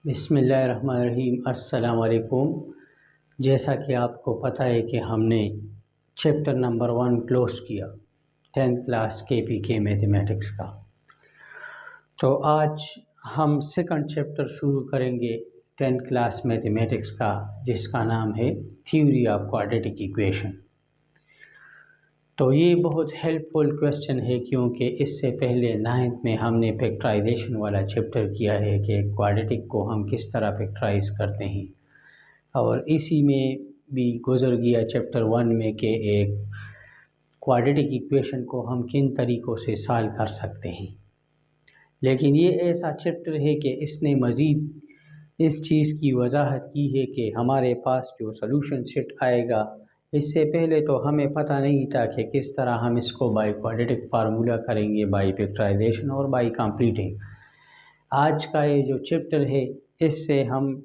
बिस्मिल्लाहिर्रहमानिर्रहीम। अस्सलाम वालेकुम। जैसा कि आपको पता है कि हमने चैप्टर नंबर 1 क्लोज किया 10th क्लास के मैथमेटिक्स का। तो आज हम सेकंड चैप्टर शुरू करेंगे 10th क्लास मैथमेटिक्स का, जिसका नाम है थ्योरी ऑफ क्वाड्रेटिक इक्वेशन। तो ये बहुत हेल्पफुल क्वेश्चन है, क्योंकि इससे पहले 9th में हमने फैक्टराइजेशन वाला चैप्टर किया है कि क्वाड्रेटिक को हम किस तरह फैक्टराइज करते हैं, और इसी में भी गुजर गया चैप्टर 1 में कि एक क्वाड्रेटिक इक्वेशन को हम किन तरीक़ों से सॉल्व कर सकते हैं। लेकिन ये ऐसा चैप्टर है कि इसने मज़ीद इस चीज़ की वजाहत की है कि हमारे पास जो सॉल्यूशन सेट आएगा, इससे पहले तो हमें पता नहीं था कि किस तरह हम इसको बाय क्वाड्रेटिक फार्मूला करेंगे, बाय फैक्टराइजेशन और बाय कंप्लीटिंग। आज का ये जो चैप्टर है, इससे हम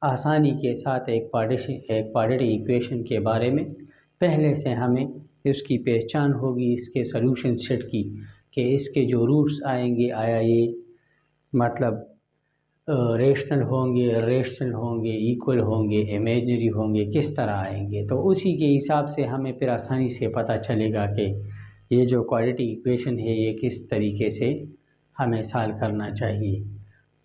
आसानी के साथ एक क्वाड्रेटिक इक्वेशन के बारे में पहले से हमें उसकी पहचान होगी, इसके सॉल्यूशन सेट की, कि इसके जो रूट्स आएंगे, आया ये मतलब रेशनल होंगे, रेशनल होंगे, इक्वल होंगे, इमेजिनरी होंगे, किस तरह आएंगे। तो उसी के हिसाब से हमें फिर आसानी से पता चलेगा कि ये जो क्वाड्रेटिक इक्वेशन है ये किस तरीके से हमें सॉल्व करना चाहिए।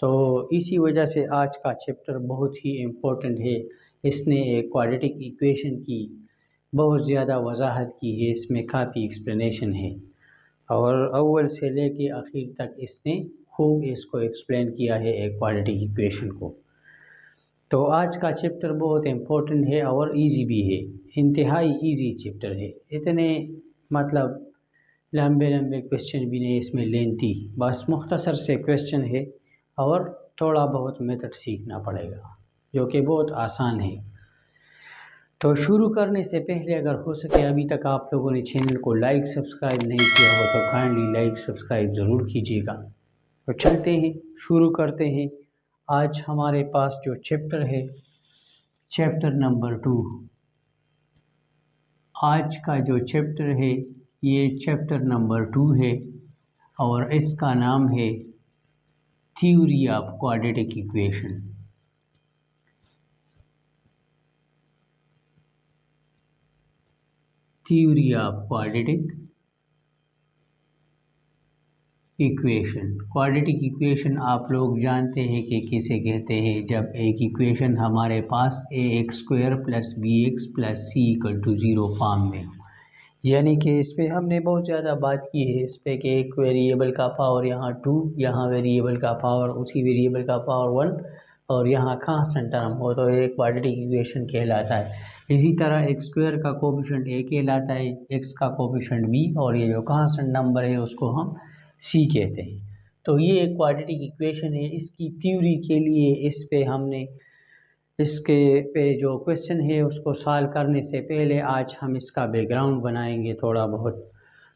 तो इसी वजह से आज का चैप्टर बहुत ही इम्पोर्टेंट है। इसने एक क्वाड्रेटिक इक्वेशन की बहुत ज़्यादा वजाहत की है, इसमें काफ़ी एक्सप्लेनेशन है, और अव्वल से लेके आखिर तक इसने खूब इसको एक्सप्लेन किया है एक क्वाड्रेटिक इक्वेशन को। तो आज का चैप्टर बहुत इम्पोर्टेंट है और इजी भी है, इंतहाई इजी चैप्टर है। इतने मतलब लंबे लंबे क्वेश्चन भी नहीं इसमें, लेंथी, बस मुख्तसर से क्वेश्चन है और थोड़ा बहुत मेथड सीखना पड़ेगा, जो कि बहुत आसान है। तो शुरू करने से पहले अगर हो सके, अभी तक आप लोगों ने चैनल को लाइक सब्सक्राइब नहीं किया हो तो काइंडली लाइक सब्सक्राइब ज़रूर कीजिएगा। तो चलते हैं, शुरू करते हैं। आज हमारे पास जो चैप्टर है, चैप्टर नंबर 2। आज का जो चैप्टर है ये चैप्टर नंबर 2 है, और इसका नाम है theory of quadratic equation. Theory of quadratic equation. Quadratic equation आप लोग जानते हैं कि किसे कहते हैं, जब एक इक्वेशन हमारे पास ax² + bx + c = 0 फॉर्म में हो। यानी कि इस पर हमने बहुत ज़्यादा बात की है, इस पर कि एक वेरिएबल का पावर यहाँ 2, यहाँ वेरिएबल का पावर, उसी वेरिएबल का पावर 1, और यहाँ कांस्टेंट टर्म हो, तो एक क्वाड्रेटिक इक्वेशन कहलाता है। इसी तरह x² का कोफिशिएंट a कहलाता है, x का कोफिशिएंट b, और ये जो कांस्टेंट नंबर है उसको हम c कहते हैं। तो ये एक क्वाड्रेटिक इक्वेशन है। इसकी थ्योरी के लिए इस पे हमने इसके पे जो क्वेश्चन है उसको सॉल्व करने से पहले आज हम इसका बैकग्राउंड बनाएंगे थोड़ा बहुत।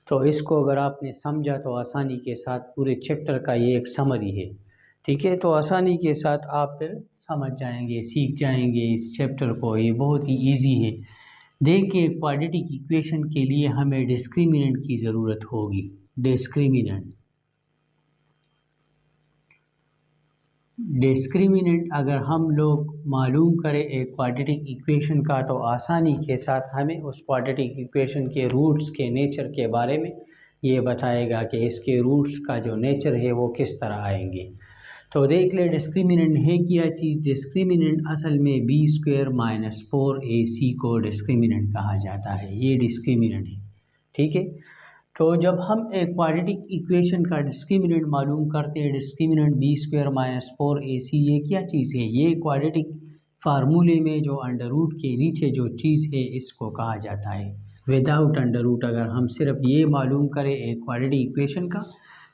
तो इसको अगर आपने समझा तो आसानी के साथ पूरे चैप्टर का ये एक समरी है, ठीक है। तो आसानी के साथ आप फिर समझ जाएंगे, सीख जाएंगे इस चैप्टर को, ये बहुत ही इजी है। देखिए, क्वाड्रेटिक इक्वेशन के लिए हमें डिस्क्रिमिनेंट की ज़रूरत होगी। डिस्क्रिमिनेंट अगर हम लोग मालूम करें एक क्वाड्रेटिक इक्वेशन का, तो आसानी के साथ हमें उस क्वाड्रेटिक इक्वेशन के रूट्स के नेचर के बारे में ये बताएगा कि इसके रूट्स का जो नेचर है वो किस तरह आएंगे। तो देख ले, डिस्क्रिमिनेंट है क्या चीज़। डिस्क्रिमिनेंट असल में b² - 4ac को डिस्क्रिमिनेंट कहा जाता है, ये डिस्क्रिमिनेंट है, ठीक है। तो जब हम एक क्वाड्रेटिक इक्वेशन का डिस्क्रिमिनेंट मालूम करते हैं, डिस्क्रिमिनेंट b² - 4ac, ये क्या चीज़ है, ये क्वाड्रेटिक फार्मूले में जो अंडर रूट के नीचे जो चीज़ है इसको कहा जाता है विदाउट अंडर रूट। अगर हम सिर्फ ये मालूम करें एक क्वाड्रेटिक इक्वेशन का,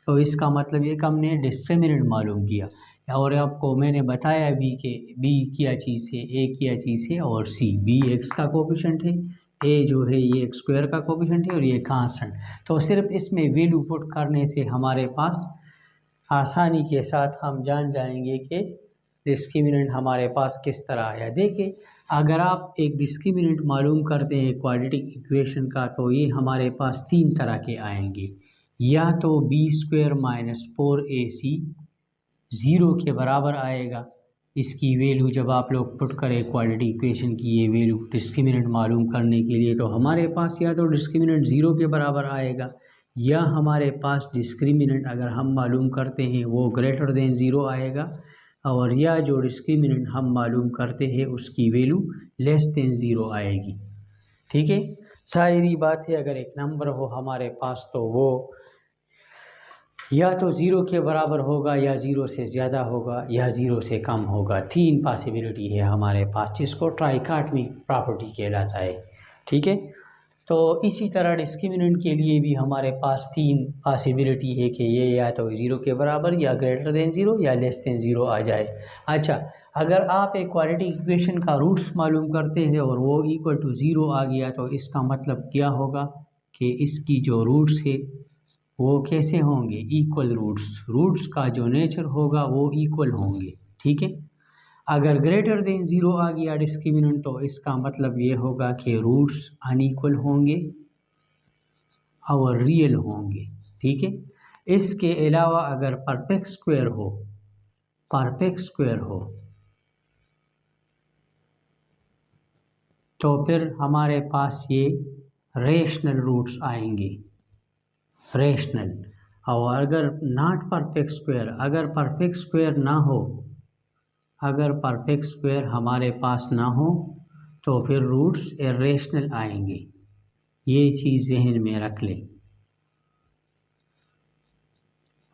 तो इसका मतलब ये कि हमने डिस्क्रिमिनेंट मालूम किया। और आपको मैंने बताया भी कि b क्या चीज़ है, a क्या चीज़ है, और c, b x का कोफिशिएंट है, a जो है ये x² का कोफिशिएंट है, और ये कांस्टेंट। तो सिर्फ इसमें वैल्यू पुट करने से हमारे पास आसानी के साथ हम जान जाएंगे कि डिस्क्रिमिनेंट हमारे पास किस तरह आया। देखिए, अगर आप एक डिस्क्रिमिनेंट मालूम करते हैं क्वाड्रेटिक इक्वेशन का, तो ये हमारे पास 3 तरह के आएंगे। या तो b² - 4ac 0 के बराबर आएगा, इसकी वैल्यू जब आप लोग पुट करें क्वाड्रेटिक इक्वेशन की ये वैल्यू डिस्क्रिमिनेंट मालूम करने के लिए, तो हमारे पास या तो डिस्क्रिमिनेंट 0 के बराबर आएगा, या हमारे पास डिस्क्रिमिनेंट अगर हम मालूम करते हैं वो ग्रेटर देन 0 आएगा, और या जो डिस्क्रिमिनेंट हम मालूम करते हैं उसकी वैल्यू लेस देन 0 आएगी। ठीक है, सारी बात है। अगर एक नंबर हो हमारे पास तो वो या तो 0 के बराबर होगा, या 0 से ज़्यादा होगा, या 0 से कम होगा। 3 पॉसिबिलिटी है हमारे पास, जिसको ट्राइकॉटमी प्रॉपर्टी कहलाता है। ठीक है, तो इसी तरह डिस्क्रिमिनेंट के लिए भी हमारे पास 3 पॉसिबिलिटी है कि ये या तो 0 के बराबर, या ग्रेटर देन 0, या लेस देन 0 आ जाए। अच्छा, अगर आप एक क्वाड्रेटिक इक्वेशन का रूट्स मालूम करते हैं और वो इक्वल टू 0 आ गया, तो इसका मतलब क्या होगा कि इसकी जो रूट्स है वो कैसे होंगे, इक्वल रूट्स। रूट्स का जो नेचर होगा वो इक्वल होंगे। ठीक है, अगर ग्रेटर देन 0 आ गया डिस्क्रिमिनेंट, तो इसका मतलब ये होगा कि रूट्स अनइक्वल होंगे और रियल होंगे। ठीक है, इसके अलावा अगर परफेक्ट स्क्वायर हो तो फिर हमारे पास ये रेशनल रूट्स आएंगे, रेशनल। और अगर नॉट परफेक्ट स्क्वायर, अगर परफेक्ट स्क्वायर ना हो, अगर परफेक्ट स्क्वायर हमारे पास ना हो तो फिर रूट्स इरेशनल आएंगे। ये चीज़ जहन में रख लें।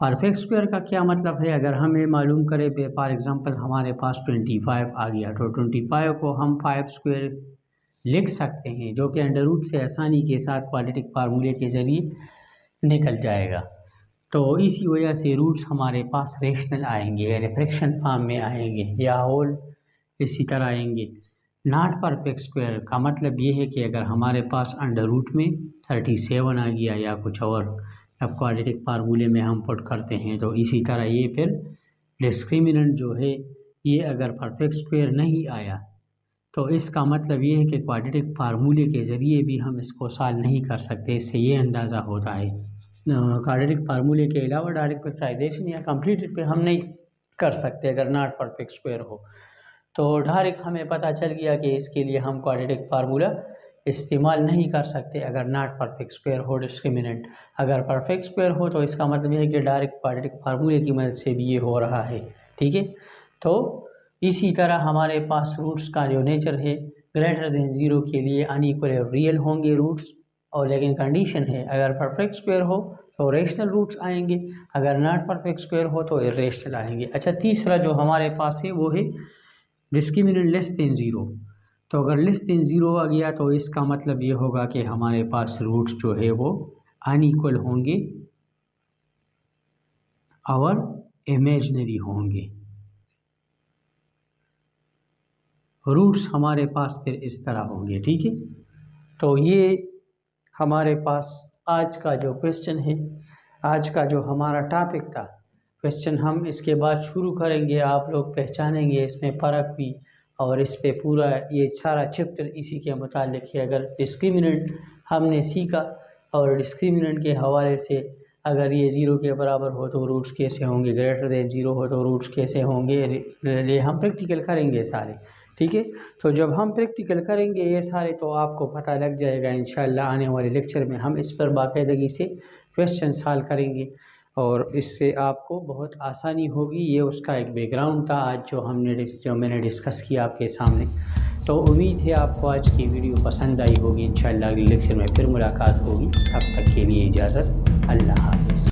परफेक्ट स्क्वायर का क्या मतलब है, अगर हमें मालूम करें फॉर एग्जांपल हमारे पास 25 आ गया, तो 25 को हम 5 स्क्वायर लिख सकते हैं, जो कि अंडर रूट से आसानी के साथ क्वाड्रेटिक फार्मूले के ज़रिए निकल जाएगा। तो इसी वजह से रूट्स हमारे पास रेशनल आएंगे, यानी फ्रैक्शन फॉर्म में आएंगे, या होल इसी तरह आएंगे। नॉट परफेक्ट स्क्वायर का मतलब ये है कि अगर हमारे पास अंडर रूट में 37 आ गया या कुछ और, अब क्वाड्रेटिक फार्मूले में हम पुट करते हैं, तो इसी तरह ये फिर डिस्क्रिमिनेंट जो है ये अगर परफेक्ट स्क्वायर नहीं आया, तो इसका मतलब ये है कि क्वाड्रेटिक फार्मूले के ज़रिए भी हम इसको सॉल्व नहीं कर सकते। इससे ये अंदाज़ा होता है क्वाड्रेटिक फार्मूले के अलावा डायरेक्ट फैक्टराइजेशन या कंप्लीटेड पे हम नहीं कर सकते अगर नॉट परफेक्ट स्क्वायर हो। तो डायरेक्ट हमें पता चल गया कि इसके लिए हम क्वाड्रेटिक फार्मूला इस्तेमाल नहीं कर सकते अगर नॉट परफेक्ट स्क्वायर हो डिस्क्रिमिनेंट। अगर परफेक्ट स्क्वायर हो तो इसका मतलब यह है कि डायरेक्ट क्वाड्रेटिक फार्मूले की मदद से भी ये हो रहा है। ठीक है, तो इसी तरह हमारे पास रूट्स का जो नेचर है ग्रेटर देन 0 के लिए अनइक्वल रियल होंगे रूट्स, और लेकिन कंडीशन है अगर परफेक्ट स्क्वायर हो तो रेशनल रूट्स आएंगे, अगर नॉट परफेक्ट स्क्वायर हो तो इरेशनल आएंगे। अच्छा, तीसरा जो हमारे पास है वो है डिस्क्रिमिनेंट लेस देन 0। तो अगर लेस देन 0 आ गया तो इसका मतलब ये होगा कि हमारे पास रूट्स जो है वो अनइक्वल होंगे और इमेजिनरी होंगे। रूट्स हमारे पास फिर इस तरह होंगे। ठीक है, तो ये हमारे पास आज का जो क्वेश्चन है, आज का जो हमारा टॉपिक था क्वेश्चन, हम इसके बाद शुरू करेंगे। आप लोग पहचानेंगे इसमें फ़र्क भी, और इस पे पूरा ये सारा चैप्टर इसी के मुतालिक है। अगर डिस्क्रिमिनेंट हमने सीखा और डिस्क्रिमिनेंट के हवाले से अगर ये 0 के बराबर हो तो रूट्स कैसे होंगे, ग्रेटर देन 0 हो तो रूट्स कैसे होंगे, ये हम प्रैक्टिकल करेंगे सारे। ठीक है, तो जब हम प्रैक्टिकल करेंगे ये सारे तो आपको पता लग जाएगा इंशाल्लाह। आने वाले लेक्चर में हम इस पर बाकायदगी से क्वेश्चन सॉल्व करेंगे और इससे आपको बहुत आसानी होगी। ये उसका एक बैकग्राउंड था आज जो मैंने डिस्कस किया आपके सामने। तो उम्मीद है आपको आज की वीडियो पसंद आई होगी। इंशाल्लाह अगले लेक्चर में फिर मुलाकात होगी। तब तक के लिए इजाज़त, अल्लाह हाफ़िज़।